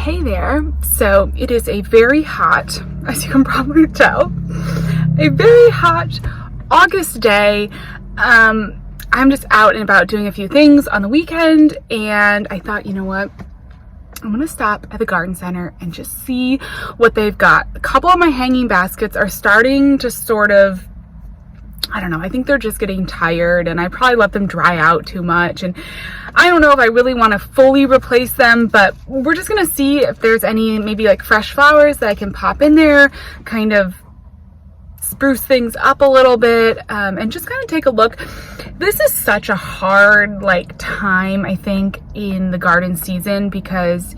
Hey there. So it is a very hot, as you can probably tell, a very hot August day. I'm just out and about doing a few things on the weekend, and I thought, you know what? I'm gonna stop at the garden center and just see what they've got. A couple of my hanging baskets are starting to sort of, I don't know, I think they're just getting tired, and I probably let them dry out too much, and I don't know if I really want to fully replace them, but we're just gonna see if there's any maybe like fresh flowers that I can pop in there, kind of spruce things up a little bit, and just kind of take a look. This is such a hard time, I think, in the garden season, because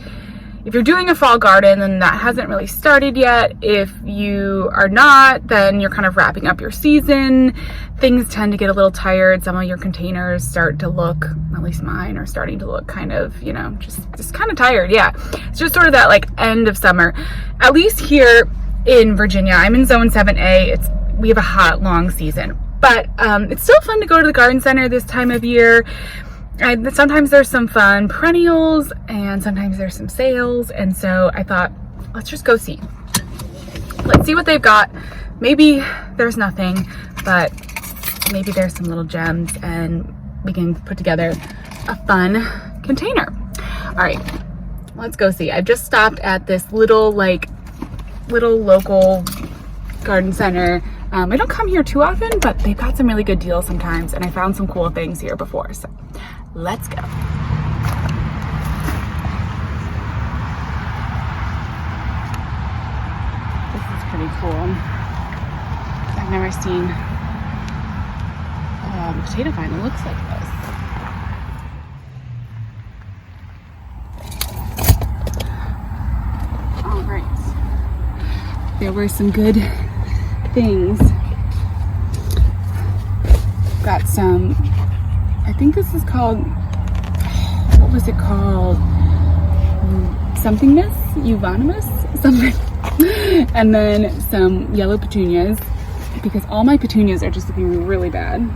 if you're doing a fall garden, then that hasn't really started yet. If you are not, then you're kind of wrapping up your season. Things tend to get a little tired. Some of your containers start to look, at least mine, are starting to look kind of, just kind of tired. Yeah, it's just sort of that end of summer. At least here in Virginia, I'm in zone 7A. We have a hot, long season. But it's still fun to go to the garden center this time of year. Sometimes there's some fun perennials, and sometimes there's some sales, and so I thought, let's just go see. Let's see what they've got. Maybe there's nothing, but maybe there's some little gems, and we can put together a fun container. All right, let's go see. I've just stopped at this little local garden center. I don't come here too often, but they've got some really good deals sometimes, and I found some cool things here before, so let's go. This is pretty cool. I've never seen a potato vine that looks like this. All right. There were some good things. Got some, I think this is called, what was it called? Somethingness? Euonymus? Something. And then some yellow petunias, because all my petunias are just looking really bad.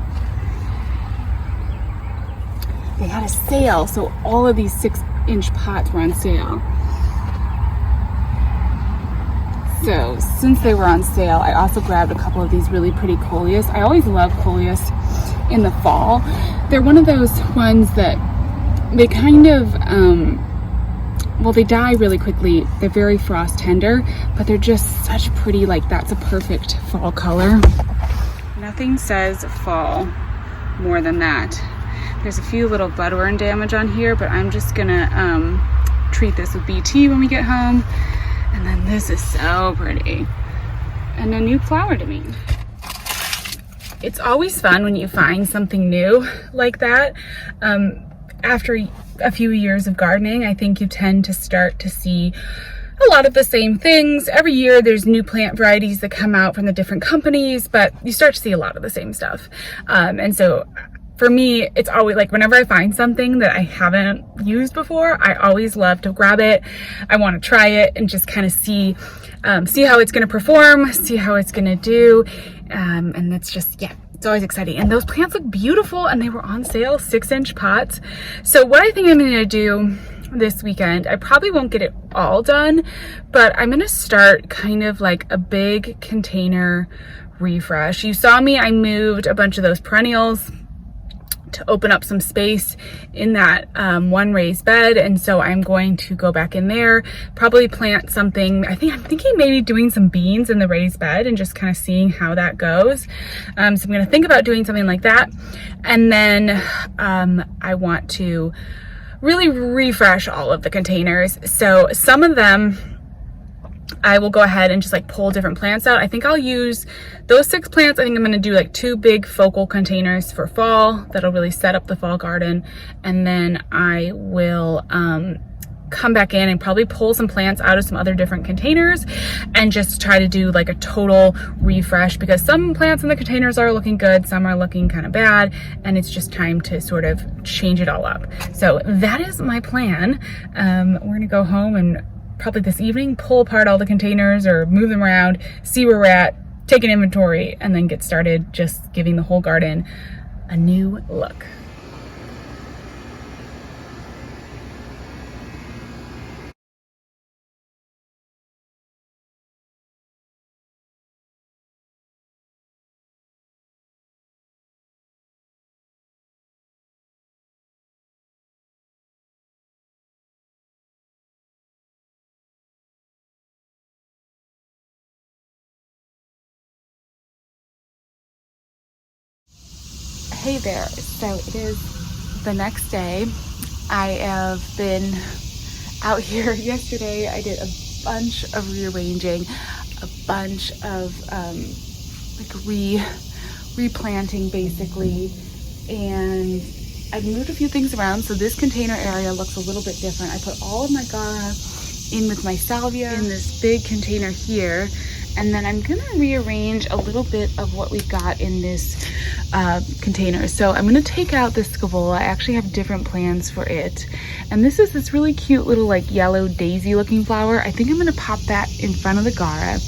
They had a sale, so all of these 6-inch pots were on sale. So since they were on sale, I also grabbed a couple of these really pretty coleus. I always love coleus in the fall. They're one of those ones that they kind of, they die really quickly. They're very frost tender, but they're just such pretty, that's a perfect fall color. Nothing says fall more than that. There's a few little budworm damage on here, but I'm just gonna treat this with BT when we get home. And then this is so pretty, and a new flower to me. It's always fun when you find something new like that. After a few years of gardening, I think you tend to start to see a lot of the same things. Every year there's new plant varieties that come out from the different companies, but you start to see a lot of the same stuff. And so for me, it's always whenever I find something that I haven't used before, I always love to grab it. I want to try it and just kind of see how it's going to perform, see how it's going to do. And it's just, yeah, it's always exciting. And those plants look beautiful, and they were on sale, 6-inch pots. So what I think I'm going to do this weekend, I probably won't get it all done, but I'm going to start kind of a big container refresh. You saw me, I moved a bunch of those perennials to open up some space in that one raised bed, and so I'm going to go back in there, probably plant something. I'm thinking maybe doing some beans in the raised bed and just kind of seeing how that goes. So I'm going to think about doing something like that, and then I want to really refresh all of the containers. So some of them I will go ahead and just pull different plants out. I think I'll use those 6 plants. I think I'm going to do 2 big focal containers for fall that'll really set up the fall garden, and then I will come back in and probably pull some plants out of some other different containers and just try to do a total refresh, because some plants in the containers are looking good, some are looking kind of bad, and it's just time to sort of change it all up. So that is my plan. We're going to go home and probably this evening pull apart all the containers or move them around, see where we're at, take an inventory, and then get started just giving the whole garden a new look. Hey there, so it is the next day. I have been out here. Yesterday I did a bunch of rearranging, a bunch of replanting basically, and I've moved a few things around, so this container area looks a little bit different. I put all of my Gaura in with my salvia in this big container here, and then I'm gonna rearrange a little bit of what we've got in this container. So I'm gonna take out this scaevola. I actually have different plans for it. And this is this really cute little like yellow daisy looking flower. I think I'm gonna pop that in front of the Gaura.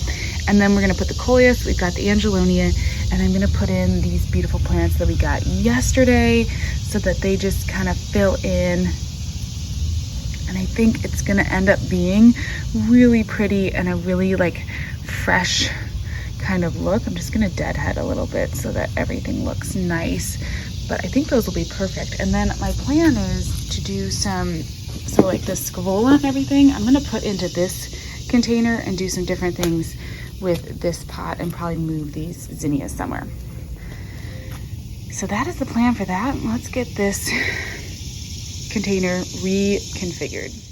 And then we're gonna put the coleus, we've got the angelonia, and I'm gonna put in these beautiful plants that we got yesterday so that they just kind of fill in. And I think it's gonna end up being really pretty and a really like fresh kind of look. I'm just gonna deadhead a little bit so that everything looks nice. But I think those will be perfect. And then my plan is to do so like the scaevola and everything, I'm gonna put into this container and do some different things with this pot and probably move these zinnias somewhere. So that is the plan for that. Let's get this container reconfigured.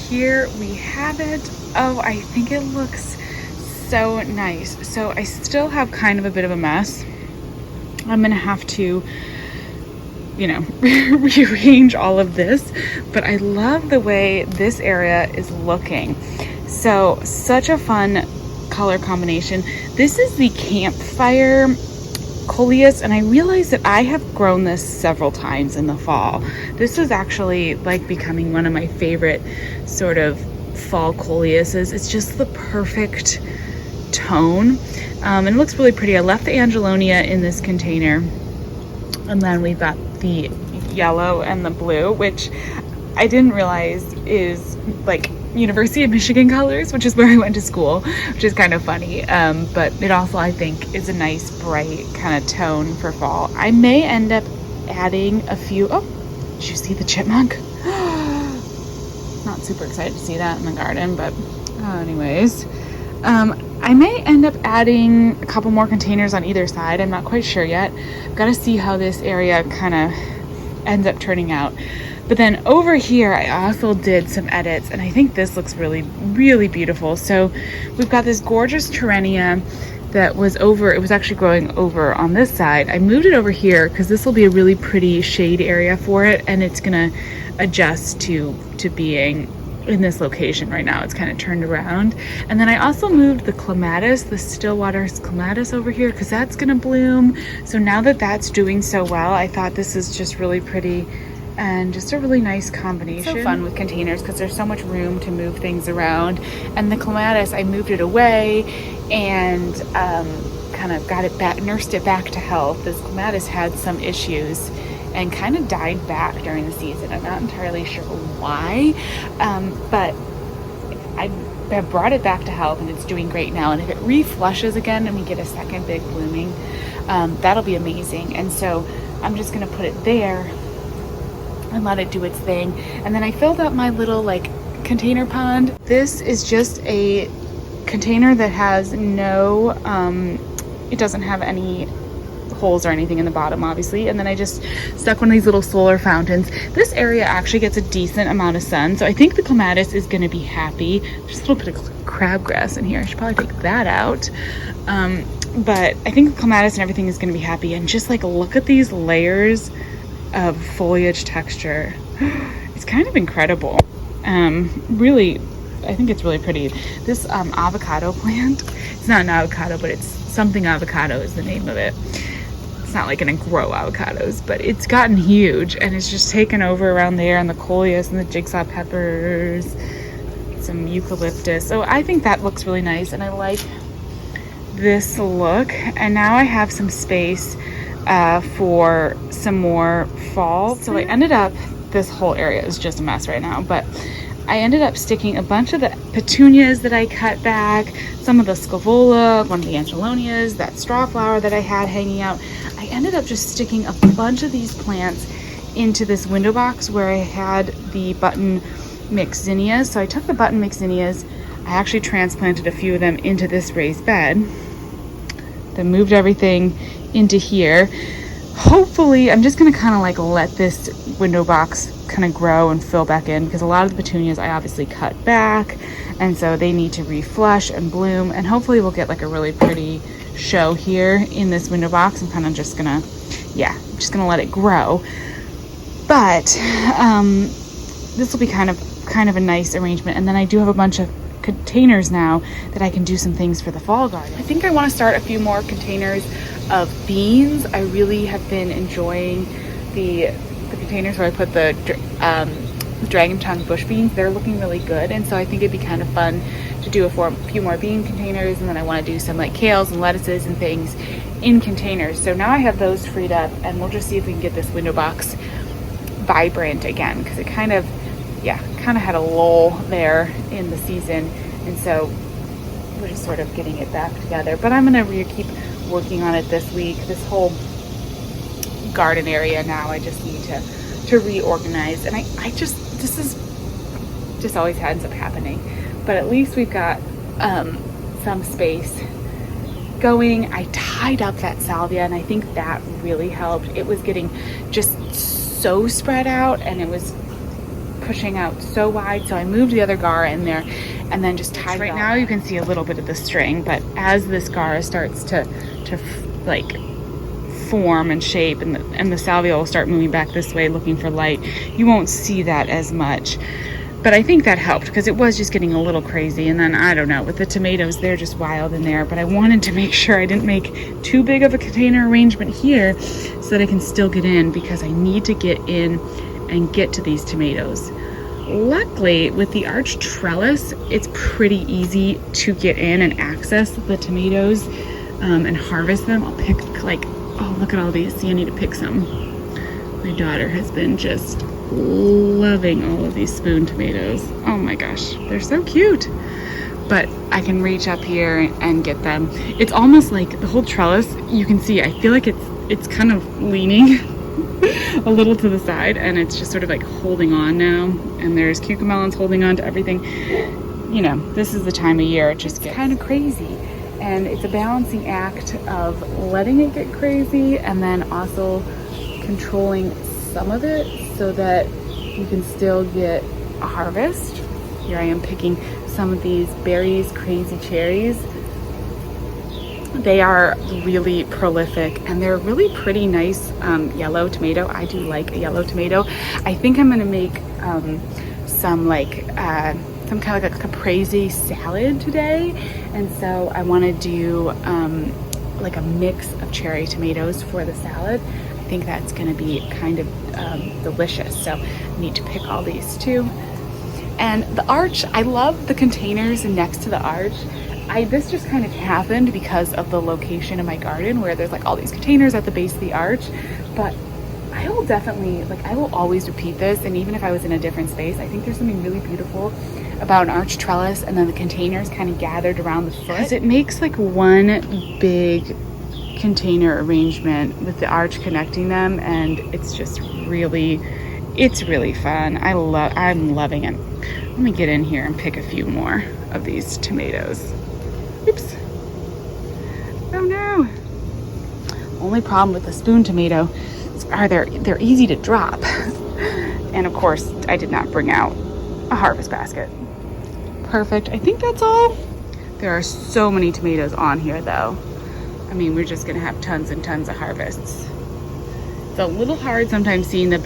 Here we have it. Oh, I think it looks so nice. So I still have kind of a bit of a mess. I'm gonna have to, rearrange all of this, but I love the way this area is looking. So such a fun color combination. This is the campfire coleus, and I realized that I have grown this several times in the fall. This is actually like becoming one of my favorite sort of fall coleuses. It's just the perfect tone, and it looks really pretty. I left the angelonia in this container, and then we've got the yellow and the blue, which I didn't realize is like University of Michigan colors, which is where I went to school, which is kind of funny. But it also, I think, is a nice bright kind of tone for fall. I may end up adding a few. Oh, did you see the chipmunk? Not super excited to see that in the garden, but anyways, I may end up adding a couple more containers on either side. I'm not quite sure yet. I've got to see how this area kind of ends up turning out. But then over here, I also did some edits, and I think this looks really, really beautiful. So we've got this gorgeous Terrenia that was over, it was actually growing over on this side. I moved it over here because this will be a really pretty shade area for it, and it's gonna adjust to being in this location right now. It's kind of turned around. And then I also moved the clematis, the Stillwater clematis over here, because that's gonna bloom. So now that that's doing so well, I thought this is just really pretty and just a really nice combination. So fun with containers because there's so much room to move things around. And the clematis, I moved it away and kind of got it back, nursed it back to health. This clematis had some issues and kind of died back during the season. I'm not entirely sure why, but I have brought it back to health and it's doing great now. And if it reflushes again and we get a second big blooming, that'll be amazing. And so I'm just gonna put it there and let it do its thing. And then I filled up my little like container pond. This is just a container that has no, it doesn't have any holes or anything in the bottom, obviously. And then I just stuck one of these little solar fountains. This area actually gets a decent amount of sun, so I think the clematis is gonna be happy. There's a little bit of crabgrass in here. I should probably take that out. But I think the clematis and everything is gonna be happy. And just like, look at these layers of foliage texture. It's kind of incredible. Really, I think it's really pretty. This avocado plant, it's not an avocado, but it's something avocado is the name of it. It's not like gonna grow avocados, but it's gotten huge and it's just taken over around there, and the coleus and the jigsaw peppers, some eucalyptus. So I think that looks really nice and I like this look. And now I have some space for some more fall. So I ended up, this whole area is just a mess right now, but I ended up sticking a bunch of the petunias that I cut back, some of the scavola, one of the angelonias, that straw flower that I had hanging out. I ended up just sticking a bunch of these plants into this window box where I had the button mixed zinnias. So I took the button mixed zinnias, I actually transplanted a few of them into this raised bed, then moved everything into here. Hopefully, I'm just gonna kind of like let this window box kind of grow and fill back in, because a lot of the petunias I obviously cut back, and so they need to reflush and bloom, and hopefully we'll get like a really pretty show here in this window box. I'm kind of just gonna, yeah, just gonna let it grow. But this will be kind of a nice arrangement. And then I do have a bunch of containers now that I can do some things for the fall garden. I think I want to start a few more containers of beans. I really have been enjoying the containers where I put the dragon tongue bush beans. They're looking really good, and so I think it'd be kind of fun to do a few more bean containers. And then I want to do some like kales and lettuces and things in containers. So now I have those freed up, and we'll just see if we can get this window box vibrant again, because it kind of had a lull there in the season, and so we're just sort of getting it back together. But I'm gonna keep working on it this week. This whole garden area now, I just need to reorganize, and this always ends up happening, but at least we've got some space going. I tied up that salvia, and I think that really helped. It was getting just so spread out, and it was pushing out so wide, so I moved the other gara in there and then just tied it. Right now you can see a little bit of the string, but as this gara starts to like form and shape, and the salvia will start moving back this way looking for light, you won't see that as much. But I think that helped, because it was just getting a little crazy. And then I don't know, with the tomatoes, they're just wild in there, but I wanted to make sure I didn't make too big of a container arrangement here so that I can still get in, because I need to get in and get to these tomatoes. Luckily, with the arch trellis, it's pretty easy to get in and access the tomatoes and harvest them. I'll pick like, oh, look at all these. See, I need to pick some. My daughter has been just loving all of these spoon tomatoes. Oh my gosh, they're so cute. But I can reach up here and get them. It's almost like the whole trellis, you can see, I feel like it's kind of leaning a little to the side, and it's just sort of like holding on now. And there's cucamelons holding on to everything. You know, this is the time of year it just gets kind of crazy. And it's a balancing act of letting it get crazy and then also controlling some of it so that you can still get a harvest. Here I am picking some of these berries, crazy cherries. They are really prolific, and they're really pretty nice yellow tomato. I do like a yellow tomato. I think I'm gonna make some kind of like a caprese salad today, and so I want to do like a mix of cherry tomatoes for the salad. I think that's gonna be kind of delicious. So I need to pick all these too. And the arch, I love the containers next to the arch. This just kind of happened because of the location of my garden where there's like all these containers at the base of the arch. But I will definitely, like, I will always repeat this. And even if I was in a different space, I think there's something really beautiful about an arch trellis and then the containers kind of gathered around the foot. Because it makes like one big container arrangement with the arch connecting them, and it's just really, it's really fun. I'm loving it. Let me get in here and pick a few more of these tomatoes. Oops. Oh no. Only problem with the spoon tomato are they're easy to drop. And of course, I did not bring out a harvest basket. Perfect. I think that's all. There are so many tomatoes on here though. I mean, we're just gonna have tons and tons of harvests. It's a little hard sometimes seeing the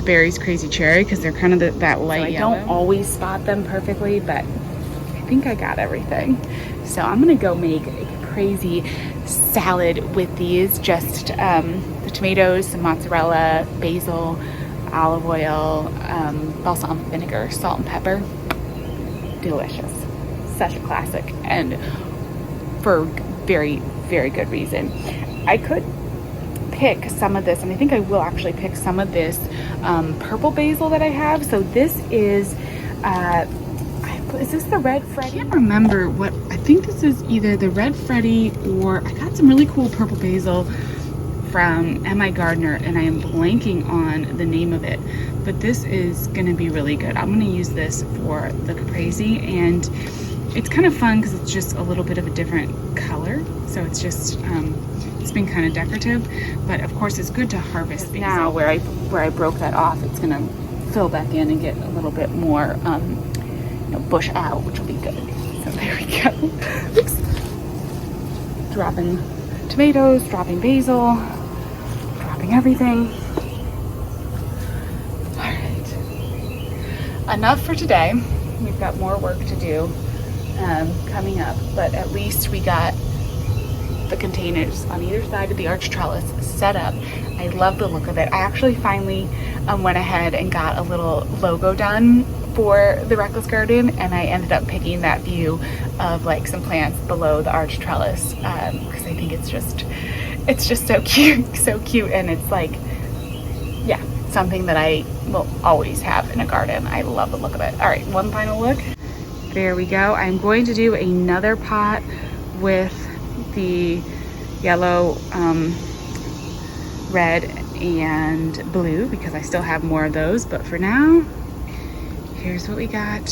Berry's Crazy Cherry because they're kind of that light yellow. I don't always spot them perfectly, but I think I got everything. So I'm gonna go make a crazy salad with these. Just the tomatoes, some mozzarella, basil, olive oil, balsamic vinegar, salt and pepper. Delicious. Such a classic, and for very, very good reason. I could pick some of this, and I think I will actually pick some of this purple basil that I have. So this is this the Red Freddy? I can't remember what, I think this is either the Red Freddy or I got some really cool purple basil from MIgardner, and I am blanking on the name of it, but this is gonna be really good. I'm gonna use this for the caprese, and it's kind of fun because it's just a little bit of a different color. So it's just, it's been kind of decorative, but of course it's good to harvest basil. Now where I broke that off, it's gonna fill back in and get a little bit more bush out, which will be good. So there we go. Oops. Dropping tomatoes, dropping basil, dropping everything. All right, enough for today. We've got more work to do coming up, but at least we got the containers on either side of the arch trellis set up. I love the look of it. I actually finally went ahead and got a little logo done for the Reckless Garden, and I ended up picking that view of like some plants below the arch trellis because I think it's just so cute, and it's like, yeah, something that I will always have in a garden. I love the look of it. All right, one final look. There we go. I'm going to do another pot with the yellow, red, and blue because I still have more of those, but for now, here's what we got.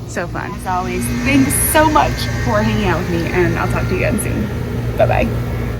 So fun. As always, thanks so much for hanging out with me, and I'll talk to you again soon. Bye-bye.